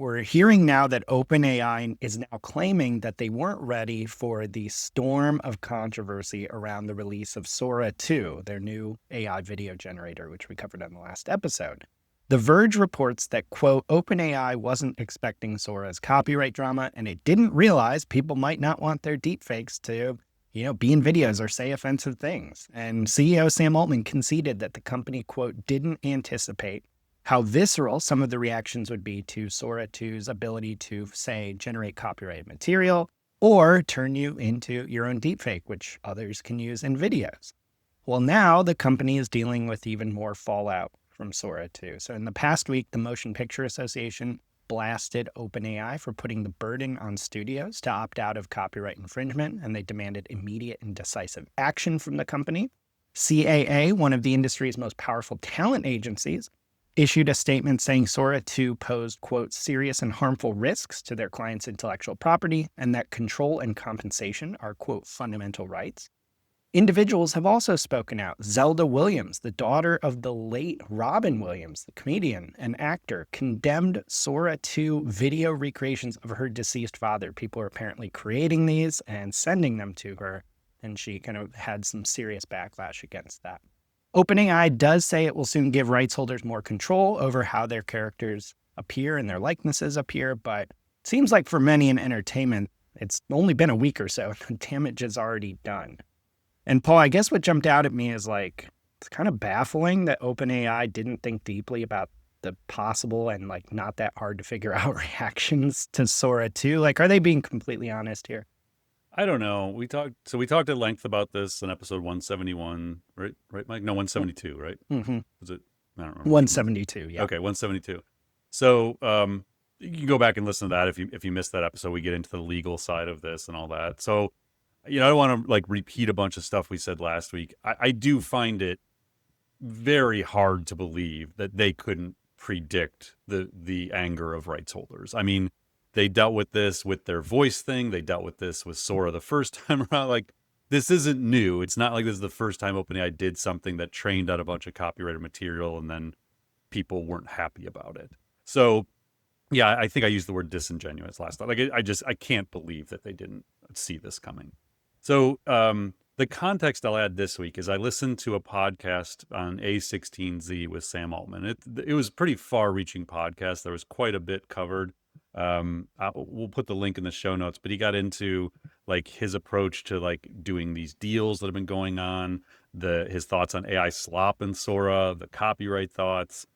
We're hearing now that OpenAI is now claiming that they weren't ready for the storm of controversy around the release of Sora 2, their new AI video generator, which we covered on the last episode. The Verge reports that, quote, OpenAI wasn't expecting Sora's copyright drama, and it didn't realize people might not want their deepfakes to, be in videos or say offensive things. And CEO Sam Altman conceded that the company, quote, didn't anticipate how visceral some of the reactions would be to Sora 2's ability to, say, generate copyrighted material or turn you into your own deepfake, which others can use in videos. Well, now the company is dealing with even more fallout from Sora 2. So in the past week, the Motion Picture Association blasted OpenAI for putting the burden on studios to opt out of copyright infringement, and they demanded immediate and decisive action from the company. CAA, one of the industry's most powerful talent agencies, issued a statement saying Sora 2 posed, quote, serious and harmful risks to their clients' intellectual property, and that control and compensation are, quote, fundamental rights. Individuals have also spoken out. Zelda Williams, the daughter of the late Robin Williams, the comedian and actor, condemned Sora 2 video recreations of her deceased father. People are apparently creating these and sending them to her, and she kind of had some serious backlash against that. OpenAI does say it will soon give rights holders more control over how their characters appear and their likenesses appear, but it seems like for many in entertainment, it's only been a week or so, and the damage is already done. And Paul, I guess what jumped out at me is it's kind of baffling that OpenAI didn't think deeply about the possible and not that hard to figure out reactions to Sora 2. Are they being completely honest here? I don't know. We talked at length about this in episode 171, right, Mike? No, 172, right? Mm-hmm. Was it? I don't remember. 172, yeah. Okay, 172. So you can go back and listen to that if you missed that episode. We get into the legal side of this and all that. So, I don't want to repeat a bunch of stuff we said last week. I do find it very hard to believe that they couldn't predict the anger of rights holders. I mean, they dealt with this with their voice thing. They dealt with this with Sora the first time around. This isn't new. It's not like this is the first time OpenAI did something that trained on a bunch of copyrighted material and then people weren't happy about it. So, yeah, I think I used the word disingenuous last time. I can't believe that they didn't see this coming. So the context I'll add this week is I listened to a podcast on A16Z with Sam Altman. It was a pretty far-reaching podcast. There was quite a bit covered. We'll put the link in the show notes, but he got into his approach to doing these deals that have been going on, his thoughts on AI slop and Sora, the copyright thoughts,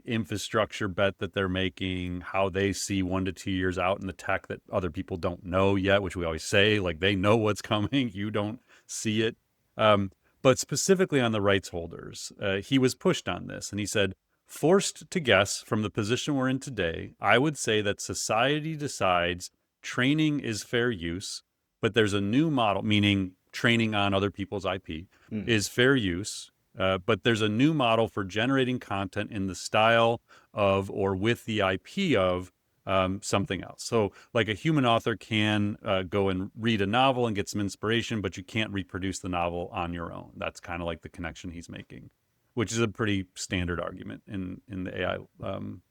infrastructure bet that they're making, how they see 1 to 2 years out in the tech that other people don't know yet, which we always say, they know what's coming, you don't see it. But specifically on the rights holders, he was pushed on this, and he said, forced to guess from the position we're in today, I would say that society decides training is fair use, but there's a new model, meaning training on other people's IP, is fair use. But there's a new model for generating content in the style of or with the IP of something else. So a human author can go and read a novel and get some inspiration, but you can't reproduce the novel on your own. That's kind of the connection he's making, which is a pretty standard argument in the AI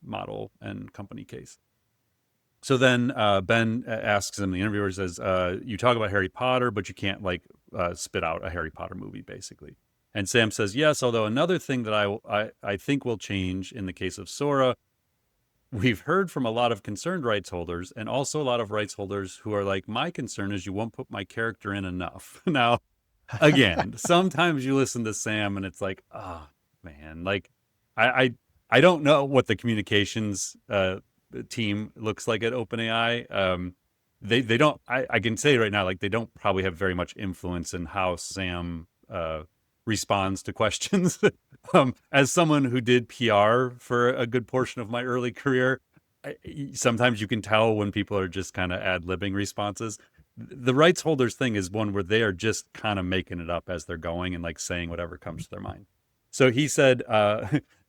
model and company case. So then Ben asks him, the interviewer says, you talk about Harry Potter, but you can't spit out a Harry Potter movie, basically. And Sam says, yes, although another thing that I think will change in the case of Sora, we've heard from a lot of concerned rights holders and also a lot of rights holders who are my concern is you won't put my character in enough. Now, again, sometimes you listen to Sam and it's man, I don't know what the communications team looks like at OpenAI. They don't, I can say right now, they don't probably have very much influence in how Sam responds to questions. As someone who did PR for a good portion of my early career, sometimes you can tell when people are just kind of ad-libbing responses. The rights holders thing is one where they are just kind of making it up as they're going and saying whatever comes to their mind. So he said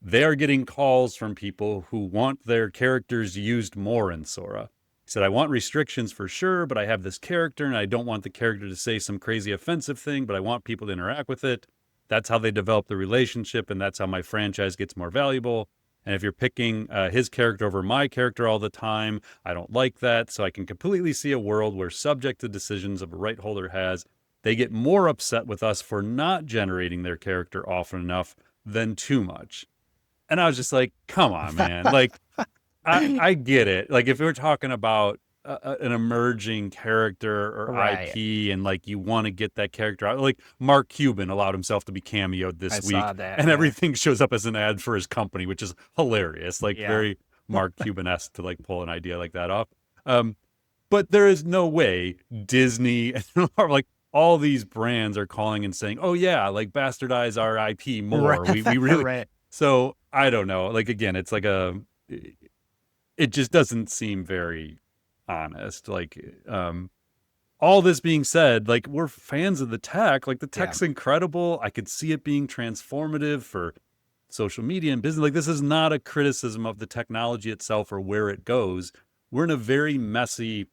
they are getting calls from people who want their characters used more in Sora. He said, I want restrictions for sure, but I have this character and I don't want the character to say some crazy offensive thing, but I want people to interact with it. That's how they develop the relationship, and that's how my franchise gets more valuable. And if you're picking his character over my character all the time, I don't like that. So I can completely see a world where, subject to decisions of a right holder has, they get more upset with us for not generating their character often enough than too much. And I was just like, come on, man. Like, I get it. Like, if we're talking about an emerging character or Right. IP, and like you want to get that character out, like Mark Cuban allowed himself to be cameoed I this saw week, that. and Yeah. everything shows up as an ad for his company, which is hilarious. Like, Yeah. very Mark Cuban-esque to like pull an idea like that off. But there is no way Disney or like all these brands are calling and saying, "Oh yeah, like bastardize our IP Right. more." We really. Right. So I don't know. Like, again, it's like it just doesn't seem very honest. Like, all this being said, like, we're fans of the tech. Like, the Yeah. tech's incredible. I could see it being transformative for social media and business. Like, this is not a criticism of the technology itself or where it goes. We're in a very messy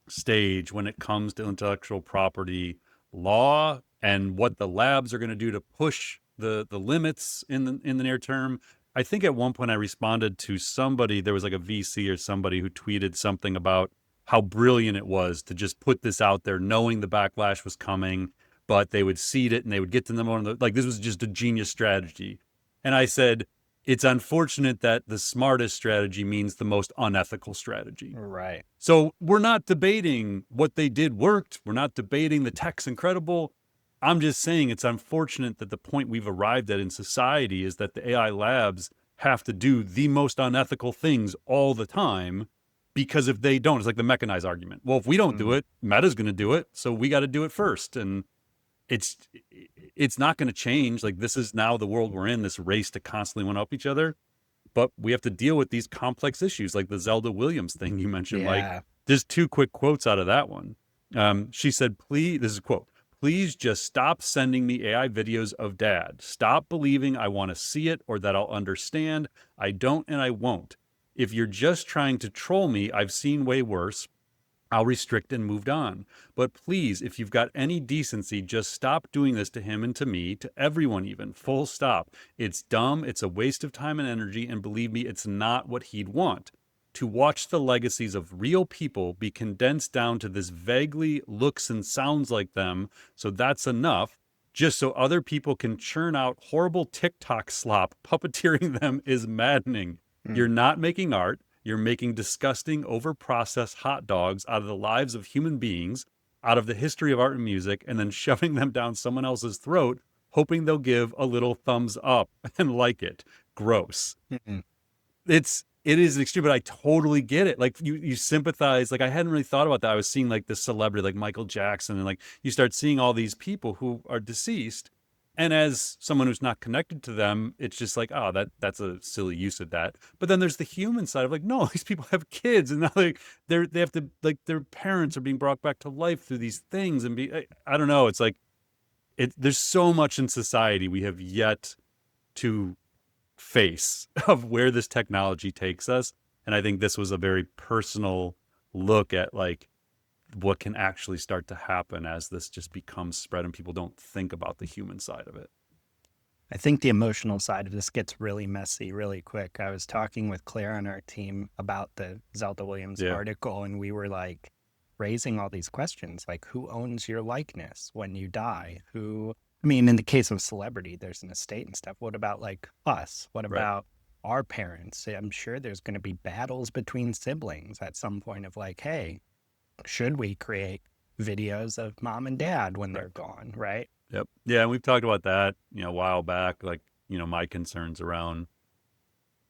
stage when it comes to intellectual property law and what the labs are going to do to push the limits in the near term. I think at one point I responded to somebody, there was like a VC or somebody who tweeted something about how brilliant it was to just put this out there knowing the backlash was coming, but they would seed it and they would get to them on the, like, this was just a genius strategy. And I said, it's unfortunate that the smartest strategy means the most unethical strategy. Right. So we're not debating what they did worked. We're not debating the tech's incredible. I'm just saying it's unfortunate that the point we've arrived at in society is that the AI labs have to do the most unethical things all the time, because if they don't, it's like the mechanized argument. Well, if we don't do Mm. it, Meta's going to do it. So we got to do it first. And it's it's not going to change. Like, this is now the world we're in, this race to constantly one up each other. But we have to deal with these complex issues, like the Zelda Williams thing you mentioned, Mike. Yeah. Just two quick quotes out of that one. She said, please, this is a quote, please just stop sending me AI videos of dad. Stop believing I want to see it or that I'll understand. I don't and I won't. If you're just trying to troll me, I've seen way worse. I'll restrict and moved on. But please, if you've got any decency, just stop doing this to him and to me, to everyone even, full stop. It's dumb, it's a waste of time and energy, and believe me, it's not what he'd want. To watch the legacies of real people be condensed down to this vaguely looks and sounds like them, so that's enough, just so other people can churn out horrible TikTok slop, puppeteering them is maddening. Mm. You're not making art. You're making disgusting, over-processed hot dogs out of the lives of human beings, out of the history of art and music, and then shoving them down someone else's throat, hoping they'll give a little thumbs up and like it. Gross. Mm-mm. It is extreme, but I totally get it. Like, you sympathize. Like, I hadn't really thought about that. I was seeing like this celebrity like Michael Jackson, and like you start seeing all these people who are deceased. And as someone who's not connected to them, it's just like, oh, that's a silly use of that. But then there's the human side of like, no, these people have kids, and now they have to, like, their parents are being brought back to life through these things, and I don't know. It's like there's so much in society we have yet to face of where this technology takes us. And I think this was a very personal look at like what can actually start to happen as this just becomes spread and people don't think about the human side of it. I think the emotional side of this gets really messy really quick. I was talking with Claire on our team about the Zelda Williams Yeah. article, and we were like raising all these questions, like who owns your likeness when you die? I mean, in the case of celebrity, there's an estate and stuff. What about like us? What Right. about our parents? I'm sure there's going to be battles between siblings at some point of like, hey, should we create videos of mom and dad when they're gone, right? Yep. Yeah, and we've talked about that, a while back, like, my concerns around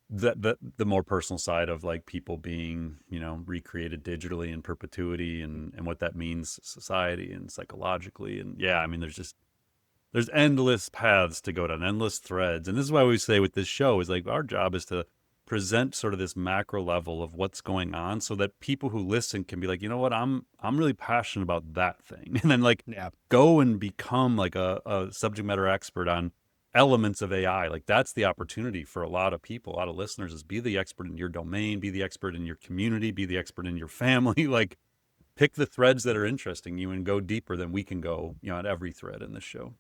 the more personal side of like people being, recreated digitally in perpetuity, and what that means society and psychologically. And yeah, I mean, there's endless paths to go down, endless threads. And this is why we say with this show is like our job is to present sort of this macro level of what's going on so that people who listen can be like, you know what, I'm really passionate about that thing. And then like Yeah. go and become like a subject matter expert on elements of AI. Like, that's the opportunity for a lot of people, a lot of listeners, is be the expert in your domain, be the expert in your community, be the expert in your family. Like, pick the threads that are interesting you and go deeper than we can go, on every thread in this show.